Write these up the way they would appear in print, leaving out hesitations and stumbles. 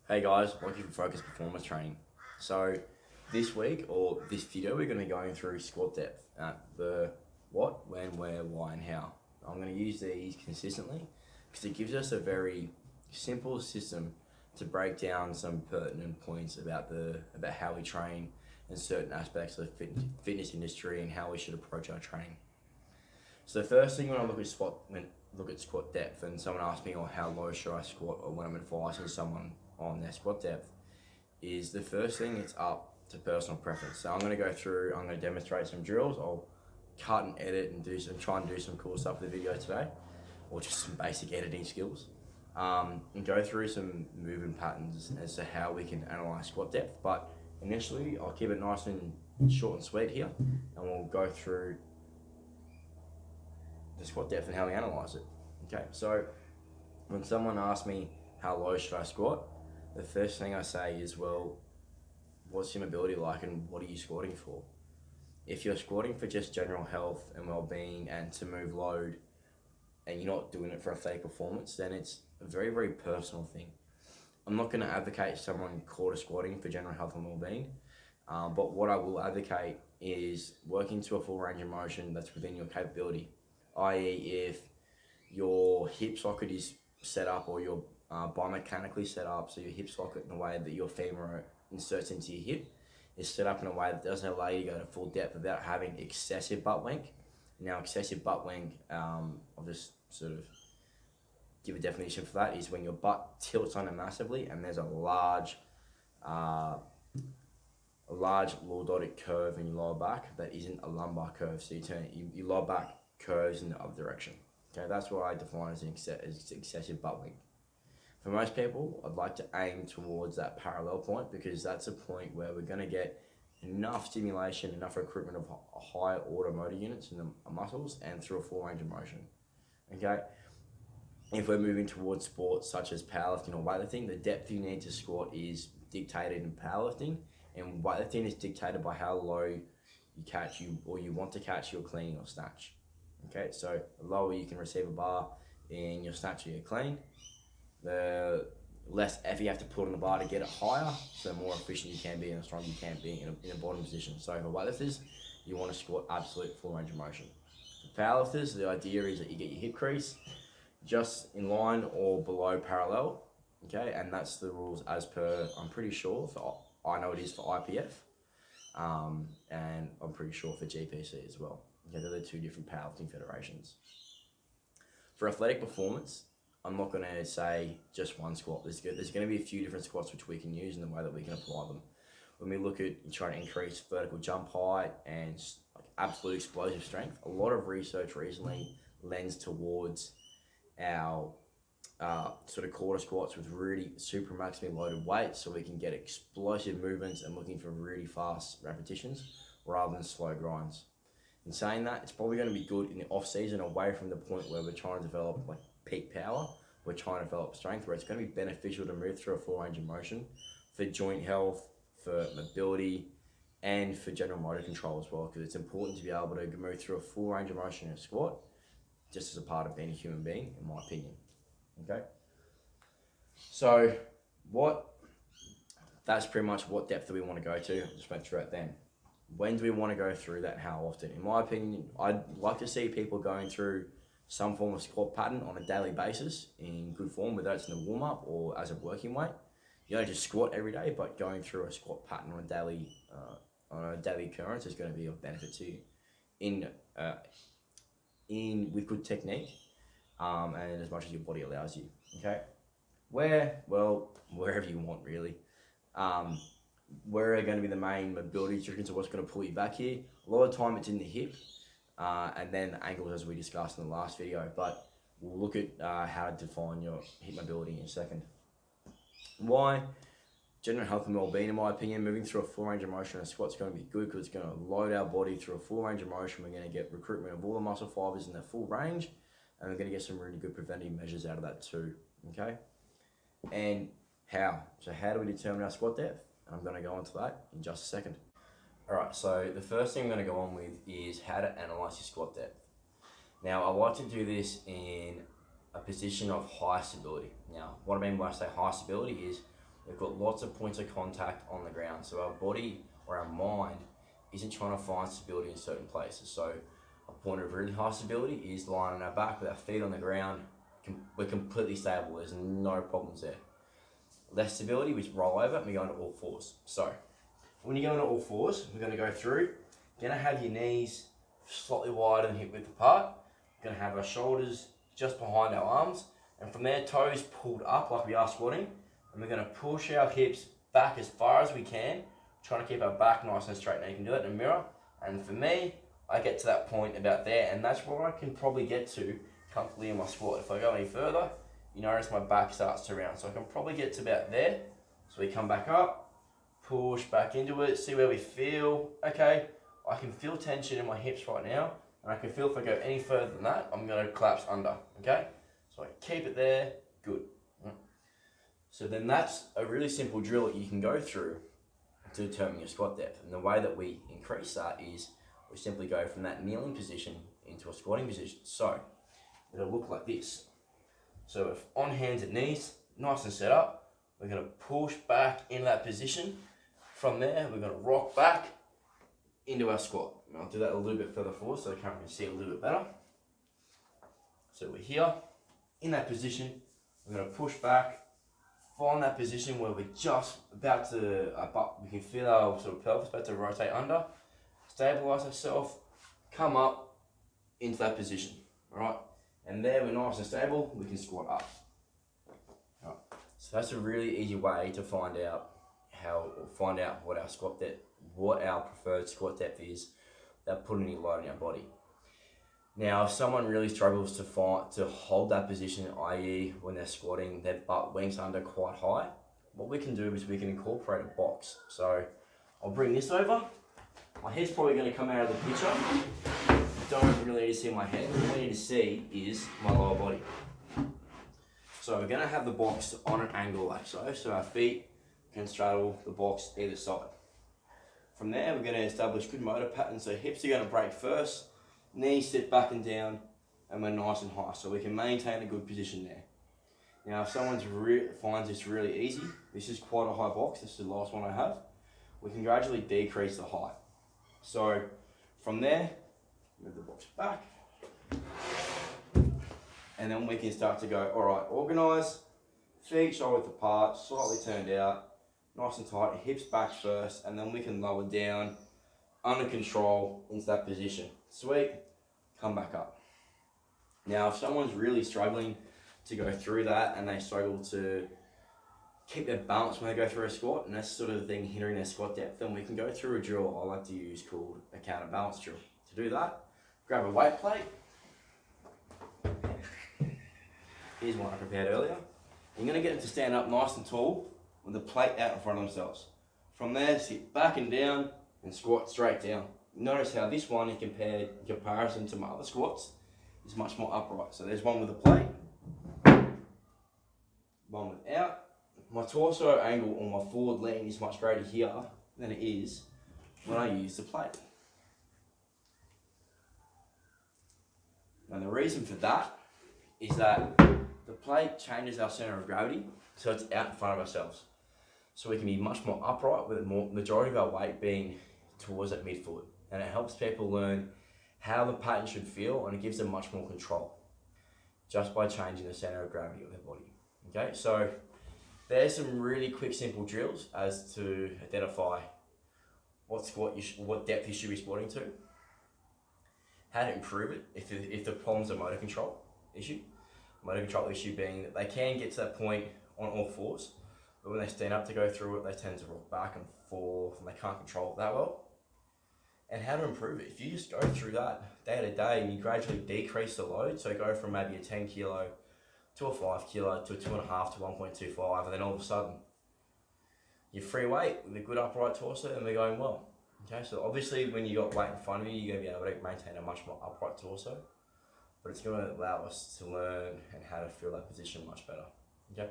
Hey guys, welcome to Focus Performance Training. So this week or this video we're going to be going through squat depth, the what, when, where, why and how. I'm going to use these consistently because it gives us a very simple system to break down some pertinent points about how we train and certain aspects of the fitness industry and how we should approach our training. So the first thing when I look at squat depth and someone asks me, how low should I squat, or when I'm advising someone on their squat depth, is the first thing it's up to personal preference. So I'm going to demonstrate some drills. I'll cut and edit and try and do some cool stuff with the video today, or just some basic editing skills, and go through some movement patterns as to how we can analyze squat depth. But initially, I'll keep it nice and short and sweet here, and we'll go through the squat depth and how we analyze it. Okay, so when someone asks me how low should I squat, the first thing I say is, well, what's your mobility like and what are you squatting for? If you're squatting for just general health and well-being and to move load, and you're not doing it for athletic performance, then it's a very, very personal thing. I'm not going to advocate someone quarter squatting for general health and well-being, but what I will advocate is working to a full range of motion that's within your capability, i.e. if your hip socket is set up or your biomechanically set up, so your hip socket in the way that your femur inserts into your hip is set up in a way that doesn't allow you to go to full depth without having excessive butt wank. Now, excessive butt wank, I'll just sort of give a definition for that, is when your butt tilts under massively and there's a large lordotic curve in your lower back that isn't a lumbar curve, so your lower back curves in the other direction. Okay, that's what I define as excessive butt wank. For most people, I'd like to aim towards that parallel point because that's a point where we're going to get enough stimulation, enough recruitment of high order motor units in the muscles and through a full range of motion. Okay, if we're moving towards sports such as powerlifting or weightlifting, the depth you need to squat is dictated in powerlifting, and weightlifting is dictated by how low you want to catch your clean or snatch. Okay, so the lower you can receive a bar in your snatch or your clean, the less effort you have to put on the bar to get it higher, so the more efficient you can be and the stronger you can be in a bottom position. So for weightlifters, you want to squat absolute full range of motion. For powerlifters, the idea is that you get your hip crease just in line or below parallel, okay, and that's the rules as per, I'm pretty sure, I know it is for IPF, and I'm pretty sure for GPC as well. Okay, they're the two different powerlifting federations. For athletic performance, I'm not going to say just one squat. There's going to be a few different squats which we can use in the way that we can apply them. When we look at trying to increase vertical jump height and like absolute explosive strength, a lot of research recently lends towards our sort of quarter squats with really super maximally loaded weights, so we can get explosive movements and looking for really fast repetitions rather than slow grinds. In saying that, it's probably going to be good in the off season, away from the point where we're trying to develop like peak power. We're trying to develop strength, where it's going to be beneficial to move through a full range of motion for joint health, for mobility, and for general motor control as well, because it's important to be able to move through a full range of motion in a squat, just as a part of being a human being, in my opinion. Okay, so that's pretty much what depth that we want to go to. Just went through it then. When do we want to go through that and how often? In my opinion, I'd like to see people going through some form of squat pattern on a daily basis in good form, whether it's in the warm-up or as a working weight. You don't just squat every day, but going through a squat pattern on a daily occurrence is going to be of benefit to you with good technique, and as much as your body allows you. Okay, wherever you want really. Where are going to be the main mobility restrictions of what's going to pull you back here? A lot of the time it's in the hip, and then the ankles, as we discussed in the last video, but we'll look at how to define your hip mobility in a second. Why? General health and well-being, in my opinion, moving through a full range of motion in a squat's going to be good because it's going to load our body through a full range of motion. We're going to get recruitment of all the muscle fibers in their full range, and we're going to get some really good preventive measures out of that too, okay? And how? So how do we determine our squat depth? I'm going to go into that in just a second. Alright, so the first thing I'm going to go on with is how to analyse your squat depth. Now, I like to do this in a position of high stability. Now, what I mean when I say high stability is We've got lots of points of contact on the ground. So our body or our mind isn't trying to find stability in certain places. So a point of really high stability is lying on our back with our feet on the ground. We're completely stable. There's no problems there. Less stability, we roll over and we go into all fours. So when you go into all fours, we're going to go through. You're going to have your knees slightly wider than hip width apart. We're going to have our shoulders just behind our arms. And from there, toes pulled up like we are squatting. And we're going to push our hips back as far as we can, trying to keep our back nice and straight. Now you can do it in a mirror. And for me, I get to that point about there, and that's where I can probably get to comfortably in my squat. If I go any further, you notice my back starts to round. So I can probably get to about there. So we come back up, push back into it, see where we feel. Okay, I can feel tension in my hips right now, and I can feel if I go any further than that, I'm going to collapse under. Okay, so I keep it there. Good. So then that's a really simple drill that you can go through to determine your squat depth. And the way that we increase that is we simply go from that kneeling position into a squatting position. So it'll look like this. So if on hands and knees, nice and set up, we're going to push back into that position. From there, we're going to rock back into our squat. And I'll do that a little bit further forward so the camera can see a little bit better. So we're here, in that position, we're going to push back, find that position where we're just about to, we can feel our sort of pelvis about to rotate under, stabilize ourselves, come up into that position, all right? And there we're nice and stable, we can squat up. All right. So that's a really easy way to find out what our squat depth, what our preferred squat depth is without putting any load on our body. Now, if someone really struggles to hold that position, i.e. when they're squatting, their butt wings under quite high, what we can do is we can incorporate a box. So I'll bring this over. My head's probably going to come out of the picture. You don't really need to see my head. All you need to see is my lower body. So we're going to have the box on an angle like so our feet can straddle the box either side. From there, we're going to establish good motor patterns. So hips are going to break first. Knees sit back and down, and we're nice and high, so we can maintain a good position there. Now, if someone finds this really easy, this is quite a high box, this is the last one I have, we can gradually decrease the height. So, from there, move the box back, and then we can start to go, all right, organise, feet shoulder width apart, slightly turned out, nice and tight, hips back first, and then we can lower down, under control, into that position. Sweet, come back up. Now, if someone's really struggling to go through that and they struggle to keep their balance when they go through a squat, and that's sort of the thing hindering their squat depth, then we can go through a drill I like to use called a counterbalance drill. To do that, grab a weight plate. Here's one I prepared earlier. You're going to get them to stand up nice and tall with the plate out in front of themselves. From there, sit back and down and squat straight down. Notice how this one, in comparison to my other squats, is much more upright. So there's one with a plate, one without. My torso angle or my forward lean is much greater here than it is when I use the plate. And the reason for that is that the plate changes our center of gravity, so it's out in front of ourselves. So we can be much more upright with the majority of our weight being towards that midfoot. And it helps people learn how the pattern should feel, and it gives them much more control just by changing the center of gravity of their body. Okay, so there's some really quick, simple drills as to identify what depth you should be squatting to, how to improve it if the problem's a motor control issue. Motor control issue being that they can get to that point on all fours, but when they stand up to go through it, they tend to rock back and forth, and they can't control it that well. And how to improve it. If you just go through that day to day and you gradually decrease the load, so go from maybe a 10 kilo to a 5 kilo to a 2.5 to 1.25, and then all of a sudden you're free weight with a good upright torso and we're going well. Okay, so obviously when you got weight in front of you, you're going to be able to maintain a much more upright torso, but it's going to allow us to learn and how to feel that position much better. Okay.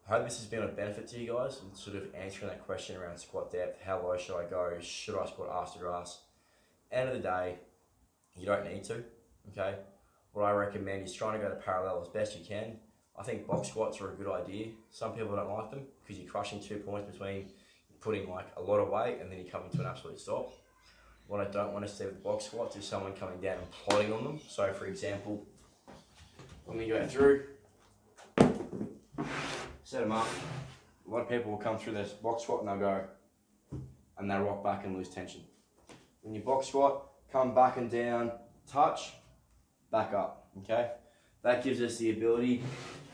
I hope this has been a benefit to you guys, and sort of answering that question around squat depth. How low should I go? Should I squat ass to grass? End of the day, you don't need to, okay? What I recommend is trying to go to parallel as best you can. I think box squats are a good idea. Some people don't like them because you're crushing 2 points between putting like a lot of weight and then you come into an absolute stop. What I don't want to see with box squats is someone coming down and plodding on them. So for example, when we go through, set them up, a lot of people will come through this box squat and they'll go, and they'll rock back and lose tension. When you box squat, come back and down, touch, back up, okay? That gives us the ability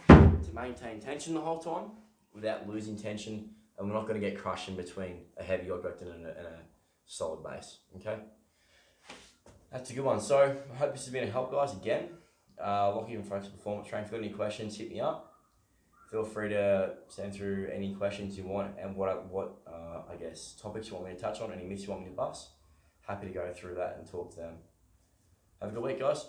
to maintain tension the whole time without losing tension, and we're not going to get crushed in between a heavy object and a solid base, okay? That's a good one. So I hope this has been a help, guys. Again, Lockie and Focus Performance Training. If you've got any questions, hit me up. Feel free to send through any questions you want and what I guess topics you want me to touch on, any myths you want me to bust. Happy to go through that and talk to them. Have a good week, guys.